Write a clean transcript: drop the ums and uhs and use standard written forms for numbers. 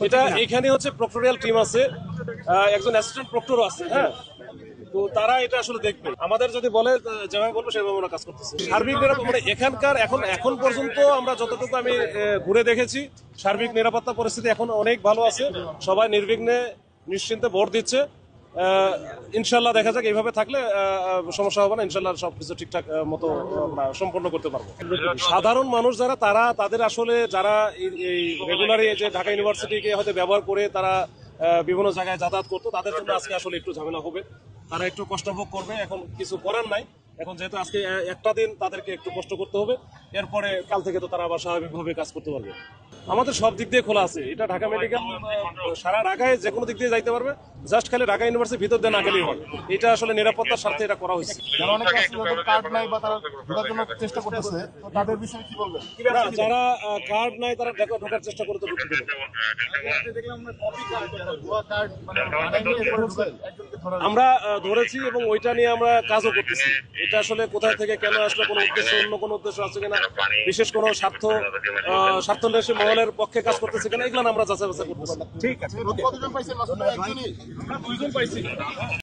এটা এখানে হচ্ছে প্রক্টোরিয়াল টিম আছে, একজন অ্যাসিস্ট্যান্ট প্রক্টরও আছে। হ্যাঁ, তো তারা এটা আসলে দেখবে, আমাদের যদি বলে যেভাবে বলবো সেভাবে আমরা কাজ করতেছি। সার্বিক নিরাপত্তা মানে এখানকার এখন পর্যন্ত আমরা যতটুকু আমি ঘুরে দেখেছি, সার্বিক নিরাপত্তা পরিস্থিতি এখন অনেক ভালো আছে। সবাই নির্বিঘ্নে নিশ্চিন্তে ভোট দিচ্ছে। ইনশাল্লাহ দেখা যাক, এইভাবে থাকলে সমস্যা হবে না। ইনশাল্লাহ সবকিছু ঠিকঠাক মতো আমরা সম্পন্ন করতে পারবো। সাধারণ মানুষ যারা, তাদের আসলে যারা এই রেগুলারই যে ঢাকা ইউনিভার্সিটিকে হয়তো ব্যবহার করে তারা বিভিন্ন জায়গায় যাতায়াত করতো, তাদের জন্য আজকে আসলে একটু ঝামেলা হবে, তারা একটু কষ্ট ভোগ করবে। এখন কিছু করার নাই, এখন যেহেতু আজকে একটা দিন তাদেরকে একটু কষ্ট করতে হবে, এরপরে কাল থেকে তো তারা আবার স্বাভাবিকভাবে কাজ করতে পারবে। আমাদের সব দিক দিয়ে খোলা আছে। এটা ঢাকা মেডিকেল সারা ঢাকায় যে কোনো দিক দিয়ে যাইতে পারবে, জাস্ট খালি ঢাকা ইউনিভার্সিটির ভিতর দিয়ে না গেলেই হয়। এটা আসলে নিরাপত্তার স্বার্থে এটা করা হয়েছে। যারা কার্ড নাই তারা ঢোকার চেষ্টা করে তো ঢুকতে দেবে। আমরা ধরেছি এবং ওইটা নিয়ে আমরা কাজও করতেছি। এটা আসলে কোথায় থেকে কেন আসলে, কোনো উদ্দেশ্য, অন্য কোনো উদ্দেশ্য আছে কিনা, বিশেষ কোনো স্বার্থন্বেষী মহলের পক্ষে কাজ করতেছে কিনা, এগুলো আমরা যাচাই বাছাই করতেছি। ঠিক আছে, 2জন পাইছি।